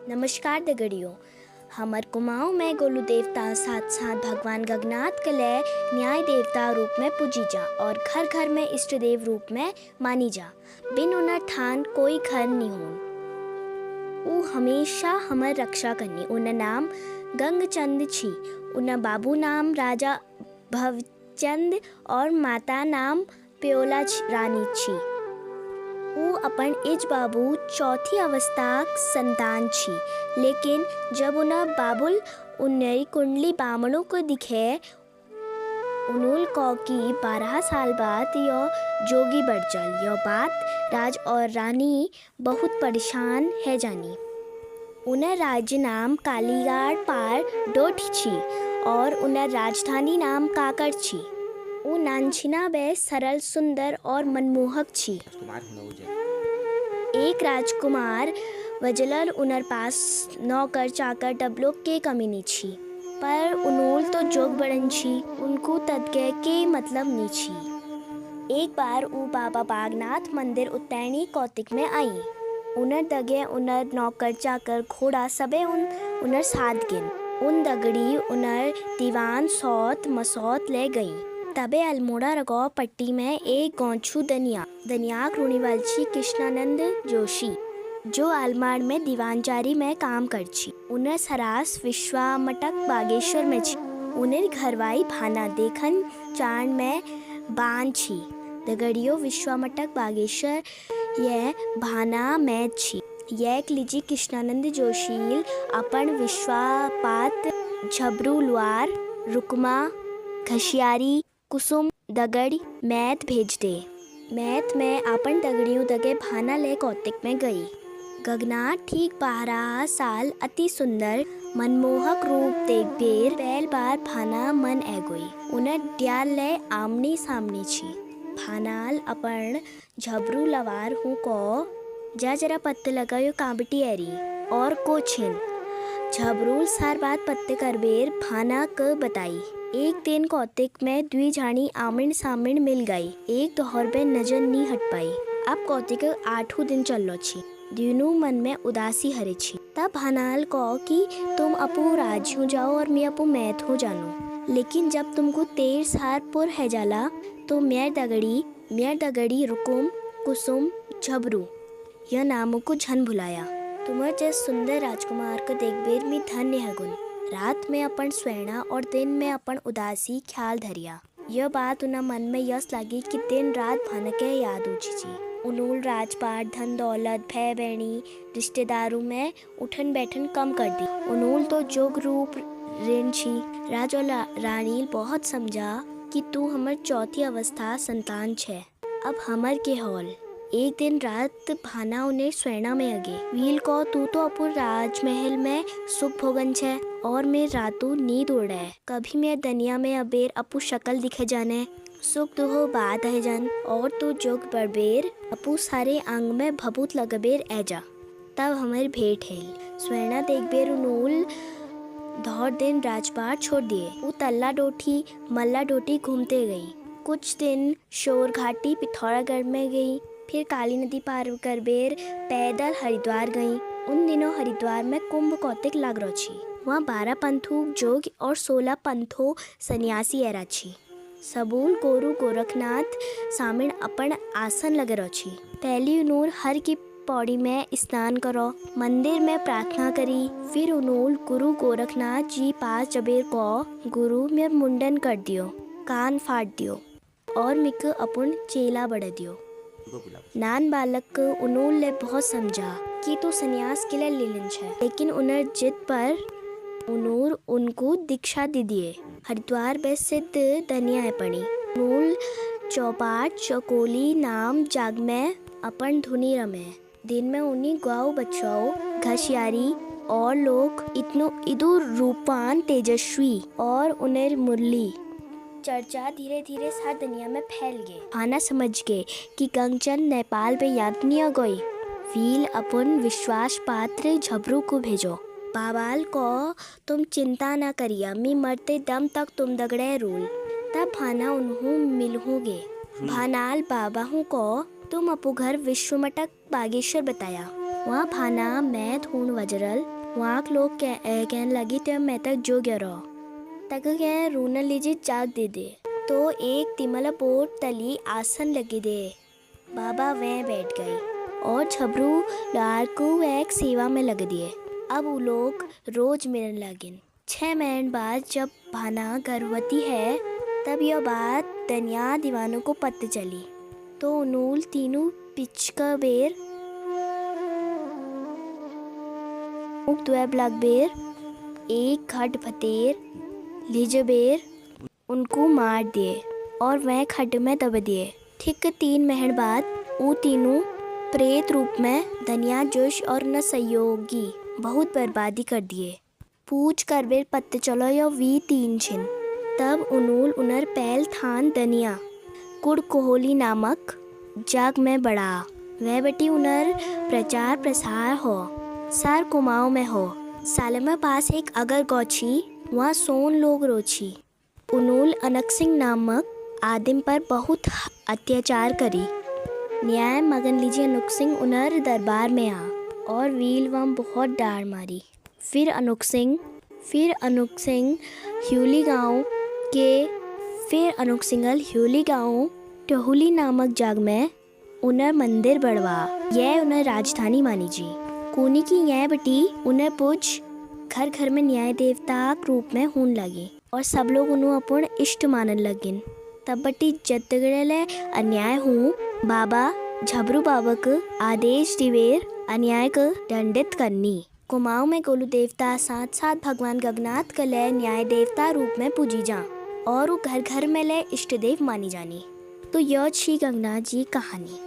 नमस्कार दगड़ियों। हमर कुमाऊं में गोलू देवता साथ साथ भगवान गगनाथ कलय न्याय देवता रूप में पूजी जा और घर घर में इष्ट देव रूप में मानी जा। बिन उनर ठान कोई घर नहीं होन। ऊ हमेशा हमर रक्षा करनी। उन नाम गंगचंद छी। उन बाबू नाम राजा भवचंद और माता नाम प्योला रानी छी। ऊ अपन इज बाबू चौथी अवस्थाक संतान छी, लेकिन जब उन्हें बाबुल उन्नरी कुंडली बामणों को दिखे उनुल को कि 12 साल बाद यह जोगी बढ़ चल। यह बात राज और रानी बहुत परेशान है जानी। उन्हें राज्य नाम कालीगाड़ पार डोठ छी और उन्हें राजधानी नाम काकड़ छी। ऊ नानछिना बे सरल सुंदर और मनमोहक छी। एक राजकुमार वजलर उनर पास नौकर चाकर डबलों के कमी नहीं छी, पर उनूल तो जोग बड़न छी, उनको तदके के मतलब नहीं छी। एक बार ऊ बाबा बागनाथ मंदिर उतैनी कौतिक में आई। उनर दगे उनर नौकर चाकर घोड़ा सबे उनर साथ गिन। उन दगड़ी उनर दीवान सौत मसौत ले गई। तबे अल्मोड़ा रगौ पट्टी में एक गौंछू दनियाक रूणीवालची कृष्णानंद जोशी, जो आलमाड़ में दीवानचारी में काम कर छी। उन्हें सरास विश्वामटक बागेश्वर में छी। उन्हें घरवाई भाना देखन चाण में बान छी। दगड़ियों विश्वामटक बागेश्वर ये भाना में छी। यक लिजी कृष्णानंद जोशील अपन विश्वापात झबरू लुआर रुकमा घसियारी कुसुम दगड़ मैत भेज दे। मैत में अपन दगड़ियों दगे भाना ले कौतिक में गई। गगनाथ ठीक 12 साल अति सुंदर मनमोहक रूप देख बेर पहल बार भाना मन एगोई। उन्हेंड्याल ले आमनी सामने छी। भानाल अपन झबरू लवार हूँ को जा जरा पत्ते लगायो कांबटी एरी और को छिन झबरूल सार बात पत्ते कर बेर भाना क बताई। एक दिन कौतिक में द्वी जानी आमण सामण मिल गई। एक दोहर पे नजर नहीं हट पाई। अब कौतिक 8 दिन चलो छी। दिनू मन में उदासी हरे छी। तब भानाल को कि तुम अपू राज हो जाओ और मैं अपू मैथ हो जानू, लेकिन जब तुमको 13 साल पुर है जाला तो मेर दगड़ी रुकुम कुसुम झबरू यह नामों को झन भुलाया। तुम्हार जैसे सुंदर राजकुमार को देख बेर में धन्य है गुण। रात में अपन स्वेना और दिन में अपन उदासी ख्याल धरिया। यह बात उन्हें मन में यस लगी कि दिन रात भनके याद उठी छी। उनूल राजपाट धन दौलत भय बहनी रिश्तेदारों में उठन बैठन कम कर दी। उनूल तो जोग रूप ऋण छी। राज और रानी बहुत समझा कि तू हमर चौथी अवस्था संतान छे। अब हमर के हॉल। एक दिन रात भाना उन्हें स्वेना में अगे व्हील को तू तो अपुर राजमहल में सुख भोगन छे और मैं रातों नींद उड़े। कभी मैं दुनिया में अबेर अपू शक्ल दिखे जाने सुख दुहो बात है जन और तू जोग बड़बेर अपू सारे अंग में भभूत लगबेर ऐजा। तब हमारी भेंट है। स्वेना देख बेर उनूल धौर दिन राजपाट छोड़ दिए। वो तल्ला डोठी मल्ला डोटी घूमते गई। कुछ दिन शोर घाटी पिथौरागढ़ में गई, फिर काली नदी पार कर बेर पैदल हरिद्वार गई। उन दिनों हरिद्वार में कुंभ कौतिक लग रो छी। वहाँ 12 पंथु जोग और 16 पंथो सन्यासी एरा छी। सबूल गोरु गोरखनाथ सामिण अपन आसन लगे रो छी। पहली उनूर हर की पौड़ी में स्नान करो, मंदिर में प्रार्थना करी। फिर उनूल गुरु गोरखनाथ जी पास जबेर को गुरु में मुंडन कर दियो, कान फाट दियो और मिक अपन चेला बढ़ दियो। नान बालक उनूल ले बहुत समझा कि तू सन्यास के लिए लेलन छे, लेकिन उनर जिद पर उनूर उनको दीक्षा दे दिए। हरिद्वार में सिद्ध दनिया है पड़ी। उनूल चौपाट चौकोली नाम जाग में अपन धुनी रमे। दिन में उन्हीं गाँव बच्चों घसियारी और लोग इतनो इदु रूपान तेजस्वी और उन्हें मुरली चर्चा धीरे धीरे सारी दुनिया में फैल गए। आना समझ गए कि गंगचंद नेपाल पे यातनिया गई। वील अपन विश्वास पात्र झबरू को भेजो। बाबाल को तुम चिंता ना करिया, मैं मरते दम तक तुम दगड़े रूल। तब भाना उन्हों मिलहोगे। भानाल बाबाहू को तुम अपू घर विश्वमटक बागेश्वर बताया। वहाँ भाना मैं धूण वजरल वहाँ के लोग कहने लगे तो मैं तक जो गया रहो तक कह रोना लीजिए चाक दे दे। तो एक तिमला पोट तली आसन लगे दे। बाबा वह बैठ गई और झबरू लाल को एक सेवा में लग दिए। अब वो लोग रोज मिलने लगे। 6 महीने बाद जब भाना गर्भवती है तब यह बात दनिया दीवानों को पता चली। तो उनूल तीनों पिचका बेर बेर एक खट फतेर लिजबेर उनको मार दिए और वह खड्ड में दब दिए। ठीक 3 महीने बाद वो तीनों प्रेत रूप में धनिया जोश और न सहयोगी बहुत बर्बादी कर दिए। पूछ कर बेर पत्ते चलो यो वी 3 छिन। तब उनूल उनर पहल थान दनिया कुड़ कोहली नामक जग में बढ़ा। वह बेटी उनर प्रचार प्रसार हो सार कुमाऊं में हो। सालमा पास एक अगर गौछी वहाँ सोन लोग रोची। उनूल अनक सिंह नामक आदिम पर बहुत अत्याचार करी। न्याय मगन लीजिए अनूप सिंह उनर दरबार में आ और वील वम बहुत डार मारी। फिर अनूप सिंह ह्यूली गांव टहुली नामक जग में उनर मंदिर बढ़वा। यह उनर राजधानी मानी जी। कोनी की यह बेटी उन्हें पूछ घर घर में न्याय देवता रूप में होने लगी और सब लोग उन्हें अपन इष्ट मानने लगिन। तब बटी जतगड़े अन्याय हूँ बाबा झबरू बाबा को आदेश दिवेर अन्याय को दंडित करनी। कुमाऊं में गोलू देवता साथ साथ भगवान गगनाथ का लय न्याय देवता रूप में पूजी जा और वो घर घर में लय इष्ट देव मानी जानी। तो यह छी गंगनाथ जी कहानी।